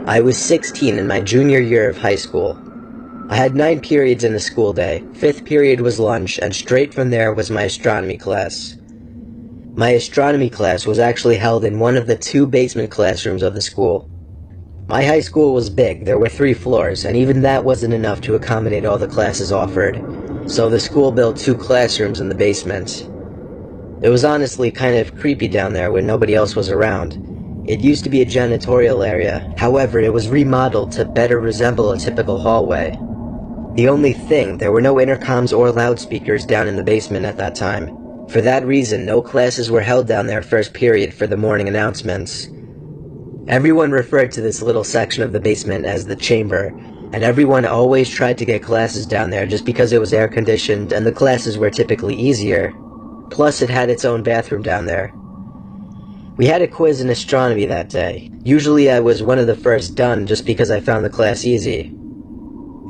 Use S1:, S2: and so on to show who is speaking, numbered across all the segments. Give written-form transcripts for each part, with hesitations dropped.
S1: I was 16 in my junior year of high school. I had 9 periods in a school day. 5th period was lunch, and straight from there was my astronomy class. My astronomy class was actually held in one of the 2 basement classrooms of the school. My high school was big. There were 3 floors, and even that wasn't enough to accommodate all the classes offered, so the school built 2 classrooms in the basement. It was honestly kind of creepy down there when nobody else was around. It used to be a janitorial area, however it was remodeled to better resemble a typical hallway. The only thing, there were no intercoms or loudspeakers down in the basement at that time. For that reason, no classes were held down there first period for the morning announcements. Everyone referred to this little section of the basement as the chamber, and everyone always tried to get classes down there just because it was air-conditioned and the classes were typically easier. Plus, it had its own bathroom down there. We had a quiz in astronomy that day. Usually I was one of the first done just because I found the class easy.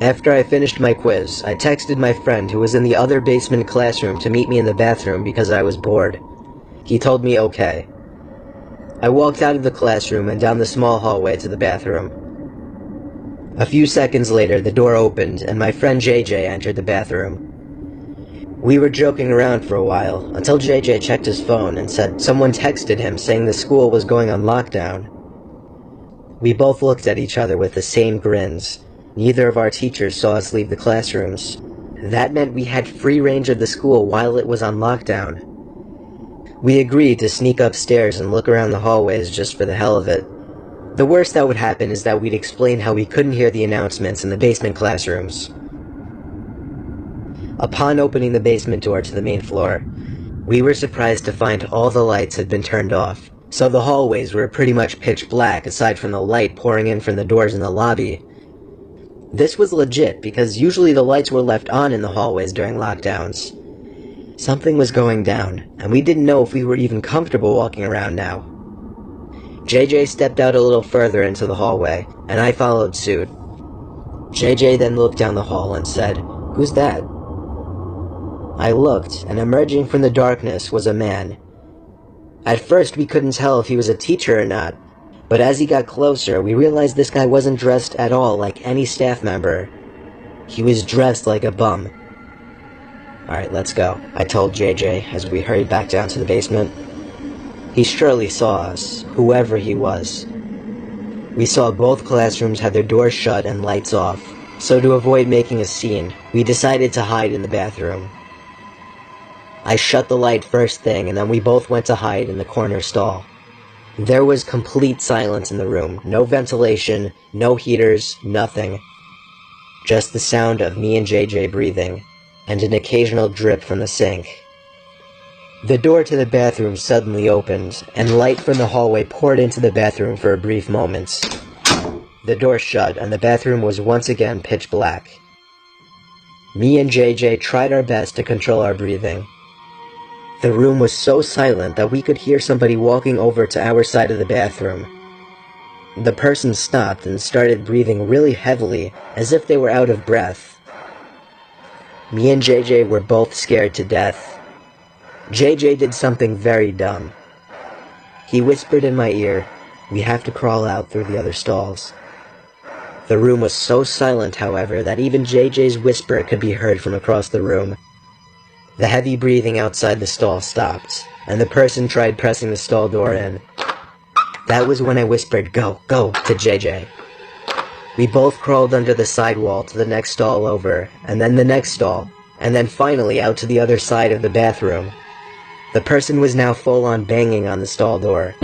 S1: After I finished my quiz, I texted my friend who was in the other basement classroom to meet me in the bathroom because I was bored. He told me okay. I walked out of the classroom and down the small hallway to the bathroom. A few seconds later, the door opened and my friend JJ entered the bathroom. We were joking around for a while, until JJ checked his phone and said someone texted him saying the school was going on lockdown. We both looked at each other with the same grins. Neither of our teachers saw us leave the classrooms. That meant we had free range of the school while it was on lockdown. We agreed to sneak upstairs and look around the hallways just for the hell of it. The worst that would happen is that we'd explain how we couldn't hear the announcements in the basement classrooms. Upon opening the basement door to the main floor, we were surprised to find all the lights had been turned off, so the hallways were pretty much pitch black aside from the light pouring in from the doors in the lobby. This was legit because usually the lights were left on in the hallways during lockdowns. Something was going down, and we didn't know if we were even comfortable walking around now. JJ stepped out a little further into the hallway, and I followed suit. JJ then looked down the hall and said, "Who's that?" I looked, and emerging from the darkness was a man. At first we couldn't tell if he was a teacher or not, but as he got closer we realized this guy wasn't dressed at all like any staff member. He was dressed like a bum. "Alright, let's go," I told JJ as we hurried back down to the basement. He surely saw us, whoever he was. We saw both classrooms had their doors shut and lights off, so to avoid making a scene, we decided to hide in the bathroom. I shut the light first thing, and then we both went to hide in the corner stall. There was complete silence in the room, no ventilation, no heaters, nothing. Just the sound of me and JJ breathing, and an occasional drip from the sink. The door to the bathroom suddenly opened, and light from the hallway poured into the bathroom for a brief moment. The door shut, and the bathroom was once again pitch black. Me and JJ tried our best to control our breathing. The room was so silent that we could hear somebody walking over to our side of the bathroom. The person stopped and started breathing really heavily, as if they were out of breath. Me and JJ were both scared to death. JJ did something very dumb. He whispered in my ear, "We have to crawl out through the other stalls." The room was so silent, however, that even JJ's whisper could be heard from across the room. The heavy breathing outside the stall stopped, and the person tried pressing the stall door in. That was when I whispered, "Go, go," to JJ. We both crawled under the sidewall to the next stall over, and then the next stall, and then finally out to the other side of the bathroom. The person was now full-on banging on the stall door.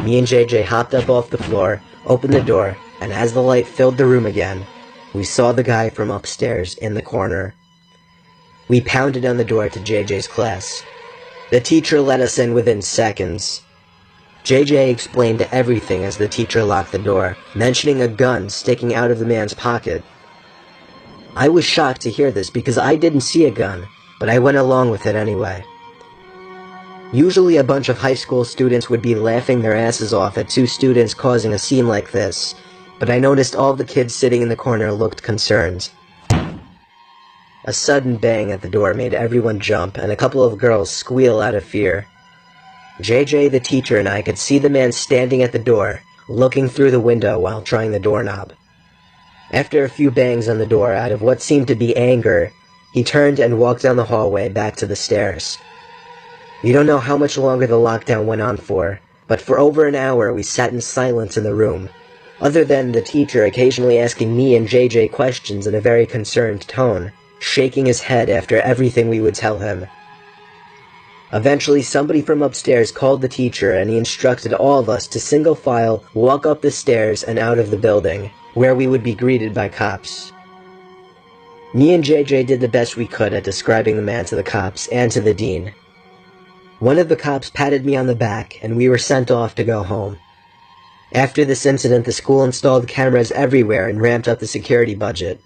S1: Me and JJ hopped up off the floor, opened the door, and as the light filled the room again, we saw the guy from upstairs in the corner. We pounded on the door to JJ's class. The teacher let us in within seconds. JJ explained everything as the teacher locked the door, mentioning a gun sticking out of the man's pocket. I was shocked to hear this because I didn't see a gun, but I went along with it anyway. Usually a bunch of high school students would be laughing their asses off at 2 students causing a scene like this, but I noticed all the kids sitting in the corner looked concerned. A sudden bang at the door made everyone jump, and a couple of girls squeal out of fear. JJ, the teacher, and I could see the man standing at the door, looking through the window while trying the doorknob. After a few bangs on the door out of what seemed to be anger, he turned and walked down the hallway back to the stairs. We don't know how much longer the lockdown went on for, but for over an hour we sat in silence in the room, other than the teacher occasionally asking me and JJ questions in a very concerned tone, shaking his head after everything we would tell him. Eventually, somebody from upstairs called the teacher and he instructed all of us to single file walk up the stairs and out of the building, where we would be greeted by cops. Me and JJ did the best we could at describing the man to the cops and to the dean. One of the cops patted me on the back and we were sent off to go home. After this incident, the school installed cameras everywhere and ramped up the security budget.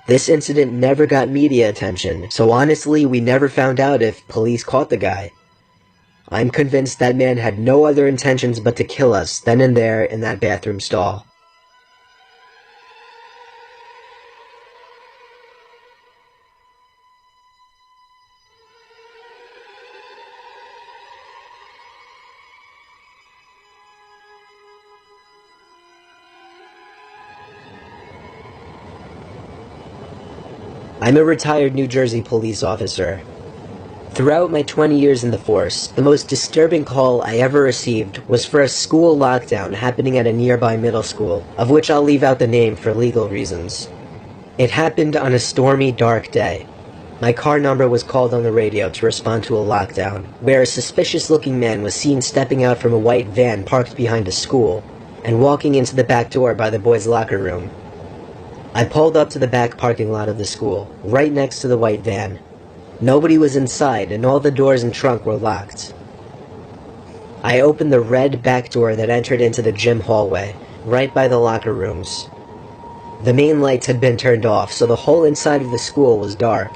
S1: This incident never got media attention, so honestly, we never found out if police caught the guy. I'm convinced that man had no other intentions but to kill us then and there in that bathroom stall. I'm a retired New Jersey police officer. Throughout my 20 years in the force, the most disturbing call I ever received was for a school lockdown happening at a nearby middle school, of which I'll leave out the name for legal reasons. It happened on a stormy, dark day. My car number was called on the radio to respond to a lockdown, where a suspicious-looking man was seen stepping out from a white van parked behind a school, and walking into the back door by the boys' locker room. I pulled up to the back parking lot of the school, right next to the white van. Nobody was inside, and all the doors and trunk were locked. I opened the red back door that entered into the gym hallway, right by the locker rooms. The main lights had been turned off, so the whole inside of the school was dark.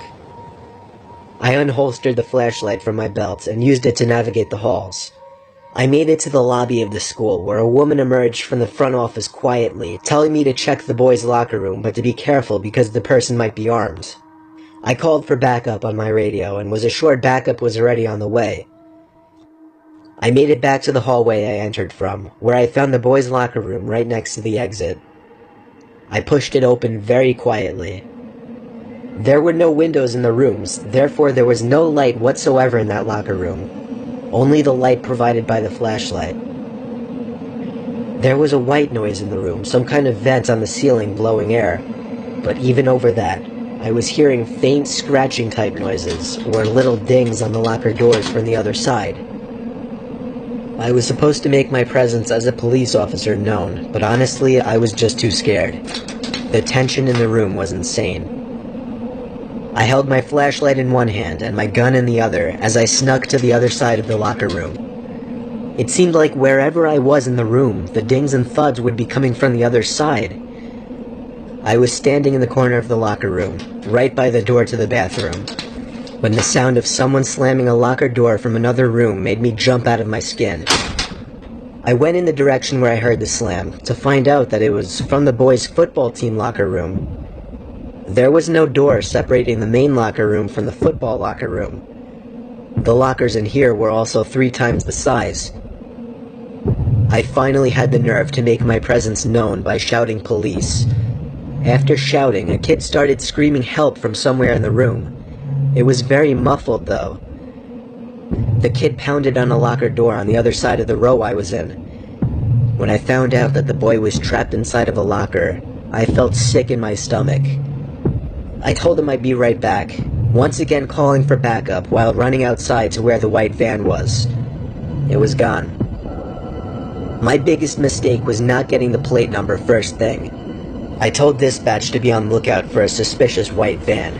S1: I unholstered the flashlight from my belt and used it to navigate the halls. I made it to the lobby of the school, where a woman emerged from the front office quietly, telling me to check the boys' locker room, but to be careful because the person might be armed. I called for backup on my radio and was assured backup was already on the way. I made it back to the hallway I entered from, where I found the boys' locker room right next to the exit. I pushed it open very quietly. There were no windows in the rooms, therefore there was no light whatsoever in that locker room. Only the light provided by the flashlight. There was a white noise in the room, some kind of vent on the ceiling blowing air. But even over that, I was hearing faint scratching type noises, or little dings on the locker doors from the other side. I was supposed to make my presence as a police officer known, but honestly, I was just too scared. The tension in the room was insane. I held my flashlight in one hand and my gun in the other as I snuck to the other side of the locker room. It seemed like wherever I was in the room, the dings and thuds would be coming from the other side. I was standing in the corner of the locker room, right by the door to the bathroom, when the sound of someone slamming a locker door from another room made me jump out of my skin. I went in the direction where I heard the slam, to find out that it was from the boys' football team locker room. There was no door separating the main locker room from the football locker room. The lockers in here were also 3 times the size. I finally had the nerve to make my presence known by shouting police. After shouting, a kid started screaming help from somewhere in the room. It was very muffled, though. The kid pounded on a locker door on the other side of the row I was in. When I found out that the boy was trapped inside of a locker, I felt sick in my stomach. I told him I'd be right back, once again calling for backup while running outside to where the white van was. It was gone. My biggest mistake was not getting the plate number first thing. I told dispatch to be on the lookout for a suspicious white van.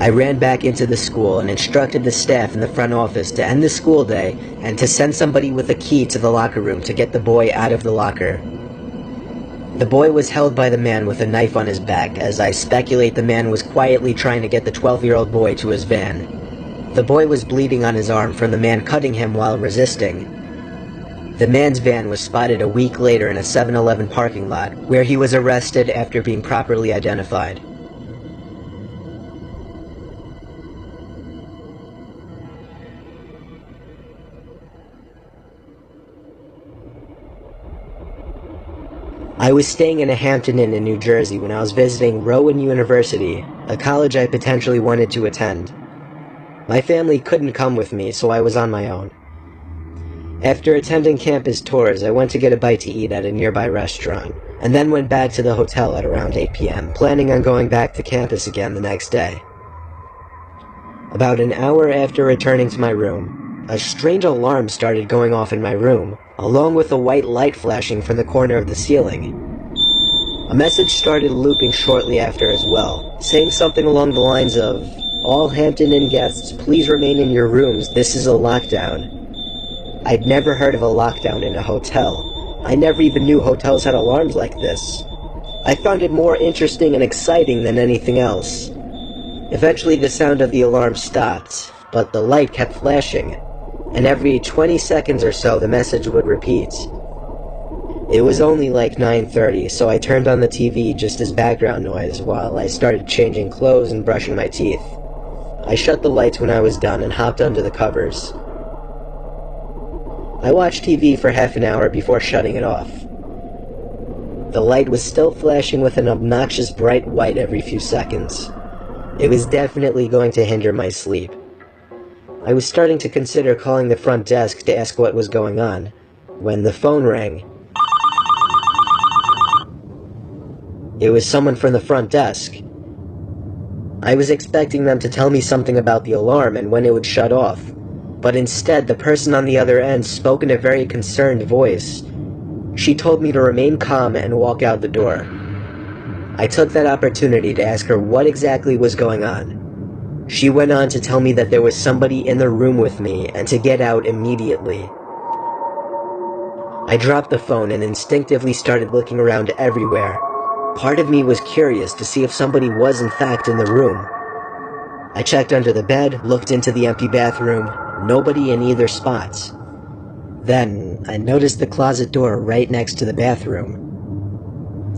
S1: I ran back into the school and instructed the staff in the front office to end the school day and to send somebody with a key to the locker room to get the boy out of the locker. The boy was held by the man with a knife on his back, as I speculate the man was quietly trying to get the 12-year-old boy to his van. The boy was bleeding on his arm from the man cutting him while resisting. The man's van was spotted a week later in a 7-Eleven parking lot, where he was arrested after being properly identified. I was staying in a Hampton Inn in New Jersey when I was visiting Rowan University, a college I potentially wanted to attend. My family couldn't come with me, so I was on my own. After attending campus tours, I went to get a bite to eat at a nearby restaurant, and then went back to the hotel at around 8 p.m., planning on going back to campus again the next day. About an hour after returning to my room, a strange alarm started going off in my room, along with a white light flashing from the corner of the ceiling. A message started looping shortly after as well, saying something along the lines of, "All Hampton Inn guests, please remain in your rooms, this is a lockdown." I'd never heard of a lockdown in a hotel. I never even knew hotels had alarms like this. I found it more interesting and exciting than anything else. Eventually the sound of the alarm stopped, but the light kept flashing, and every 20 seconds or so the message would repeat. It was only like 9:30, so I turned on the TV just as background noise while I started changing clothes and brushing my teeth. I shut the lights when I was done and hopped under the covers. I watched TV for half an hour before shutting it off. The light was still flashing with an obnoxious bright white every few seconds. It was definitely going to hinder my sleep. I was starting to consider calling the front desk to ask what was going on, when the phone rang. It was someone from the front desk. I was expecting them to tell me something about the alarm and when it would shut off, but instead the person on the other end spoke in a very concerned voice. She told me to remain calm and walk out the door. I took that opportunity to ask her what exactly was going on. She went on to tell me that there was somebody in the room with me and to get out immediately. I dropped the phone and instinctively started looking around everywhere. Part of me was curious to see if somebody was in fact in the room. I checked under the bed, looked into the empty bathroom, nobody in either spot. Then, I noticed the closet door right next to the bathroom.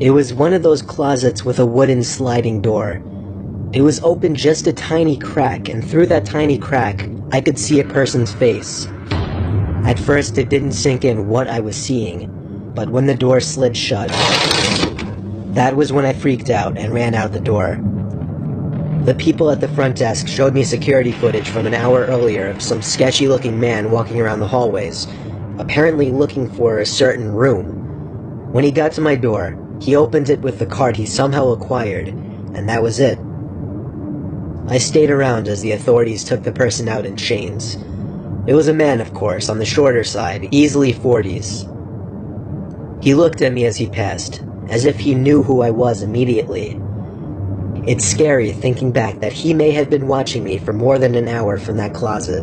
S1: It was one of those closets with a wooden sliding door. It was open just a tiny crack, and through that tiny crack, I could see a person's face. At first, it didn't sink in what I was seeing, but when the door slid shut, that was when I freaked out and ran out the door. The people at the front desk showed me security footage from an hour earlier of some sketchy-looking man walking around the hallways, apparently looking for a certain room. When he got to my door, he opened it with the card he somehow acquired, and that was it. I stayed around as the authorities took the person out in chains. It was a man, of course, on the shorter side, easily 40s. He looked at me as he passed, as if he knew who I was immediately. It's scary thinking back that he may have been watching me for more than an hour from that closet.